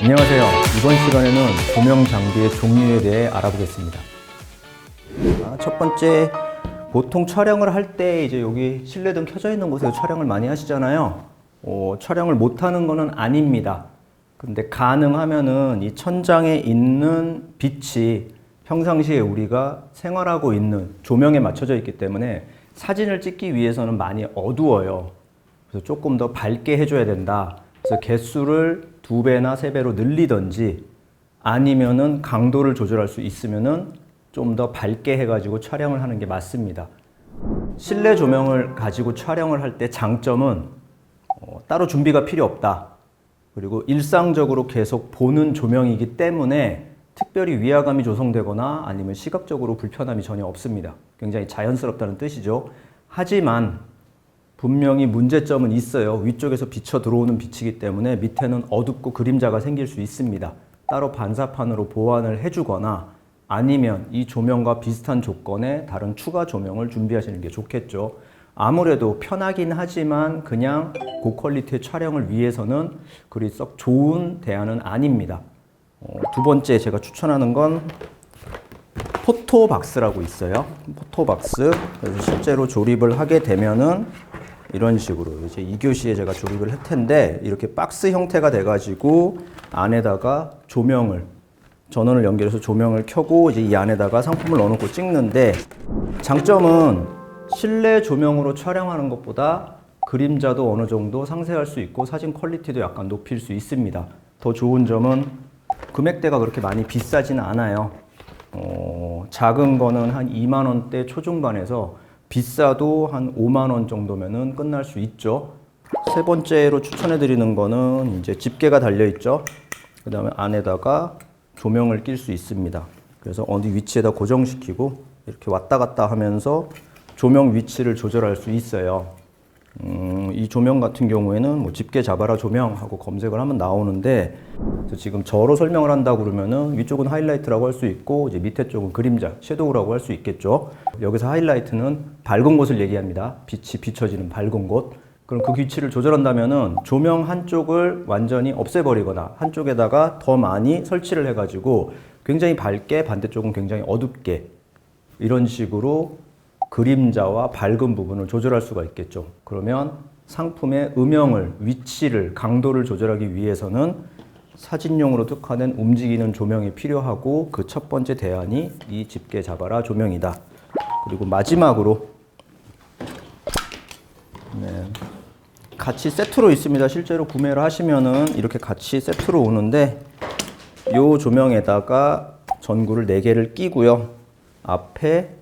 안녕하세요. 이번 시간에는 조명 장비의 종류에 대해 알아보겠습니다. 첫 번째, 보통 촬영을 할 때 이제 여기 실내등 켜져 있는 곳에서 촬영을 많이 하시잖아요. 촬영을 못하는 거는 아닙니다. 근데 가능하면은 이 천장에 있는 빛이 평상시에 우리가 생활하고 있는 조명에 맞춰져 있기 때문에 사진을 찍기 위해서는 많이 어두워요. 그래서 조금 더 밝게 해줘야 된다. 그래서 개수를 2배나 3배로 늘리든지 아니면은 강도를 조절할 수 있으면은 좀 더 밝게 해가지고 촬영을 하는 게 맞습니다. 실내 조명을 가지고 촬영을 할 때 장점은 따로 준비가 필요 없다. 그리고 일상적으로 계속 보는 조명이기 때문에 특별히 위화감이 조성되거나 아니면 시각적으로 불편함이 전혀 없습니다. 굉장히 자연스럽다는 뜻이죠. 하지만 분명히 문제점은 있어요. 위쪽에서 비쳐 들어오는 빛이기 때문에 밑에는 어둡고 그림자가 생길 수 있습니다. 따로 반사판으로 보완을 해주거나 아니면 이 조명과 비슷한 조건의 다른 추가 조명을 준비하시는 게 좋겠죠. 아무래도 편하긴 하지만 그냥 고퀄리티의 촬영을 위해서는 그리 썩 좋은 대안은 아닙니다. 두 번째 제가 추천하는 건 포토박스라고 있어요. 포토박스. 그래서 실제로 조립을 하게 되면은 이런 식으로 이제 2교시에 제가 조립을 할 텐데 이렇게 박스 형태가 돼가지고 안에다가 조명을 전원을 연결해서 조명을 켜고 이제 이 안에다가 상품을 넣어놓고 찍는데 장점은 실내 조명으로 촬영하는 것보다 그림자도 어느 정도 상쇄할 수 있고 사진 퀄리티도 약간 높일 수 있습니다. 더 좋은 점은 금액대가 그렇게 많이 비싸지는 않아요. 작은 거는 한 2만 원대 초중반에서 비싸도 한 5만 원 정도면은 끝날 수 있죠. 세 번째로 추천해 드리는 거는 이제 집게가 달려 있죠. 그 다음에 안에다가 조명을 낄 수 있습니다. 그래서 어디 위치에다 고정시키고 이렇게 왔다 갔다 하면서 조명 위치를 조절할 수 있어요. 이 조명 같은 경우에는 뭐 집게 잡아라 조명하고 검색을 하면 나오는데 지금 저로 설명을 한다 그러면은 위쪽은 하이라이트라고 할 수 있고 이제 밑에 쪽은 그림자, 섀도우라고 할 수 있겠죠. 여기서 하이라이트는 밝은 곳을 얘기합니다. 빛이 비춰지는 밝은 곳. 그럼 그 위치를 조절한다면은 조명 한쪽을 완전히 없애버리거나 한쪽에다가 더 많이 설치를 해가지고 굉장히 밝게 반대쪽은 굉장히 어둡게 이런 식으로 그림자와 밝은 부분을 조절할 수가 있겠죠. 그러면 상품의 음영을, 위치를, 강도를 조절하기 위해서는 사진용으로 특화된 움직이는 조명이 필요하고 그 첫 번째 대안이 이 집게 잡아라 조명이다. 그리고 마지막으로 같이 세트로 있습니다. 실제로 구매를 하시면은 이렇게 같이 세트로 오는데 이 조명에다가 전구를 4개를 끼고요. 앞에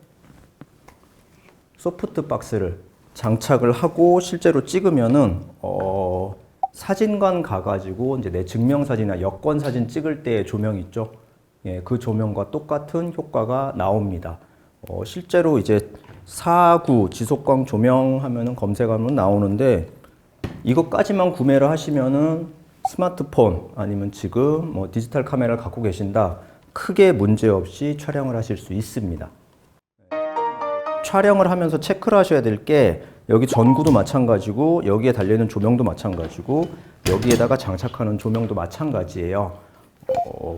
소프트 박스를 장착을 하고 실제로 찍으면은 사진관 가가지고 이제 내 증명사진이나 여권 사진 찍을 때의 조명 있죠. 예, 그 조명과 똑같은 효과가 나옵니다. 실제로 이제 4구 지속광 조명 하면은 검색하면 나오는데 이것까지만 구매를 하시면은 스마트폰 아니면 지금 뭐 디지털 카메라를 갖고 계신다. 크게 문제 없이 촬영을 하실 수 있습니다. 촬영을 하면서 체크를 하셔야 될 게 여기 전구도 마찬가지고 여기에 달려있는 조명도 마찬가지고 여기에다가 장착하는 조명도 마찬가지예요.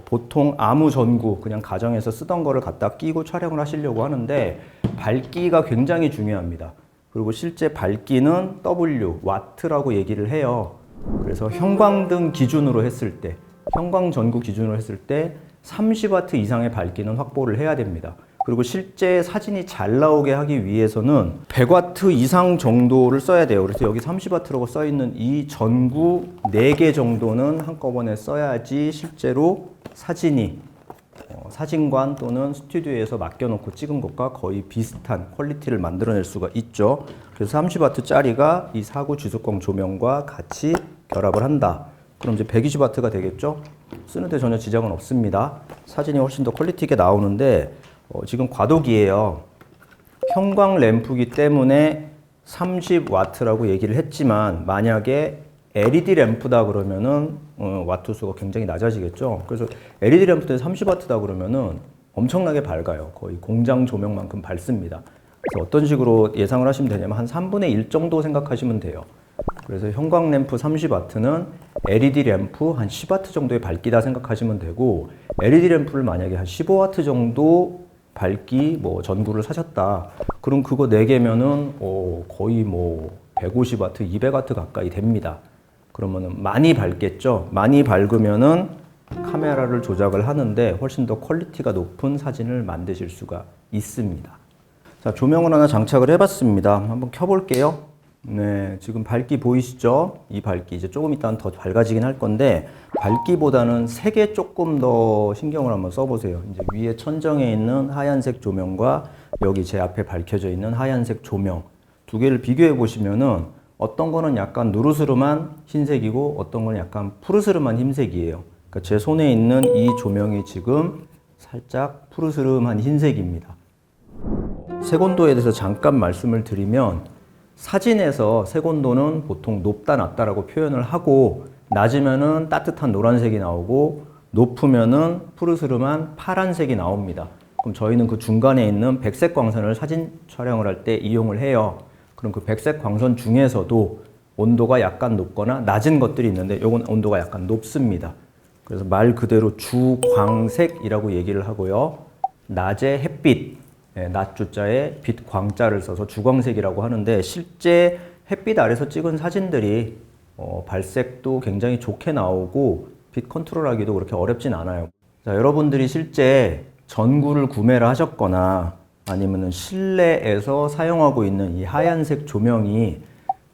보통 아무 전구 그냥 가정에서 쓰던 거를 갖다 끼고 촬영을 하시려고 하는데 밝기가 굉장히 중요합니다. 그리고 실제 밝기는 W, 와트라고 얘기를 해요. 그래서 형광등 기준으로 했을 때, 형광 전구 기준으로 했을 때 30W 이상의 밝기는 확보를 해야 됩니다. 그리고 실제 사진이 잘 나오게 하기 위해서는 100W 이상 정도를 써야 돼요. 그래서 여기 30W라고 써 있는 이 전구 4개 정도는 한꺼번에 써야지 실제로 사진이 사진관 또는 스튜디오에서 맡겨놓고 찍은 것과 거의 비슷한 퀄리티를 만들어낼 수가 있죠. 그래서 30W짜리가 이 4구 지속광 조명과 같이 결합을 한다. 그럼 이제 120W가 되겠죠? 쓰는데 전혀 지장은 없습니다. 사진이 훨씬 더 퀄리티 있게 나오는데 지금 과도기예요. 형광 램프이기 때문에 30W라고 얘기를 했지만 만약에 LED 램프다 그러면은 와트 수가 굉장히 낮아지겠죠. 그래서 LED 램프도 30W다 그러면은 엄청나게 밝아요. 거의 공장 조명만큼 밝습니다. 그래서 어떤 식으로 예상을 하시면 되냐면 한 3분의 1 정도 생각하시면 돼요. 그래서 형광 램프 30W는 LED 램프 한 10W 정도의 밝기다 생각하시면 되고, LED 램프를 만약에 한 15W 정도 밝기 뭐 전구를 사셨다. 그럼 그거 4개면은 거의 뭐 150W, 200W 가까이 됩니다. 그러면은 많이 밝겠죠. 많이 밝으면은 카메라를 조작을 하는데 훨씬 더 퀄리티가 높은 사진을 만드실 수가 있습니다. 자, 조명을 하나 장착을 해봤습니다. 한번 켜볼게요. 네, 지금 밝기 보이시죠? 이 밝기 이제 조금 있다는 더 밝아지긴 할 건데, 밝기보다는 색에 조금 더 신경을 한번 써보세요. 이제 위에 천정에 있는 하얀색 조명과 여기 제 앞에 밝혀져 있는 하얀색 조명 두 개를 비교해 보시면은 어떤 거는 약간 누르스름한 흰색이고 어떤 거는 약간 푸르스름한 흰색이에요. 그러니까 제 손에 있는 이 조명이 지금 살짝 푸르스름한 흰색입니다. 색온도에 대해서 잠깐 말씀을 드리면, 사진에서 색온도는 보통 높다 낮다라고 표현을 하고, 낮으면은 따뜻한 노란색이 나오고 높으면은 푸르스름한 파란색이 나옵니다. 그럼 저희는 그 중간에 있는 백색 광선을 사진 촬영을 할 때 이용을 해요. 그럼 그 백색 광선 중에서도 온도가 약간 높거나 낮은 것들이 있는데 이건 온도가 약간 높습니다. 그래서 말 그대로 주광색이라고 얘기를 하고요. 낮의 햇빛, 낮 주자에 빛 광자를 써서 주광색이라고 하는데, 실제 햇빛 아래서 찍은 사진들이 발색도 굉장히 좋게 나오고 빛 컨트롤하기도 그렇게 어렵진 않아요. 자, 여러분들이 실제 전구를 구매를 하셨거나 아니면은 실내에서 사용하고 있는 이 하얀색 조명이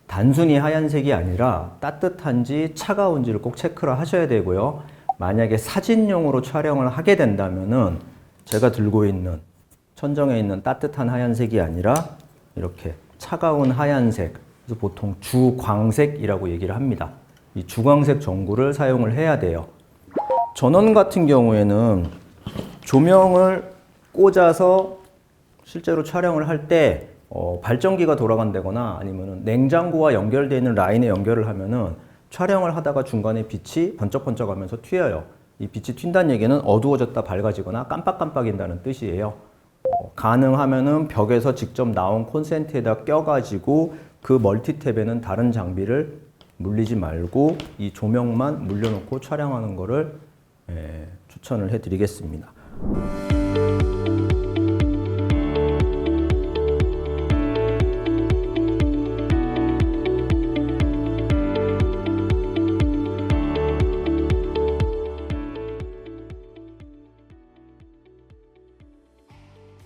단순히 하얀색이 아니라 따뜻한지 차가운지를 꼭 체크를 하셔야 되고요. 만약에 사진용으로 촬영을 하게 된다면은 제가 들고 있는 천정에 있는 따뜻한 하얀색이 아니라 이렇게 차가운 하얀색, 그래서 보통 주광색이라고 얘기를 합니다. 이 주광색 전구를 사용을 해야 돼요. 전원 같은 경우에는 조명을 꽂아서 실제로 촬영을 할 때 발전기가 돌아간다거나 아니면 냉장고와 연결되어 있는 라인에 연결을 하면은 촬영을 하다가 중간에 빛이 번쩍번쩍 하면서 튀어요. 이 빛이 튄다는 얘기는 어두워졌다 밝아지거나 깜빡깜빡인다는 뜻이에요. 가능하면은 벽에서 직접 나온 콘센트에다 껴가지고 그 멀티탭에는 다른 장비를 물리지 말고 이 조명만 물려놓고 촬영하는 거를 추천을 해드리겠습니다.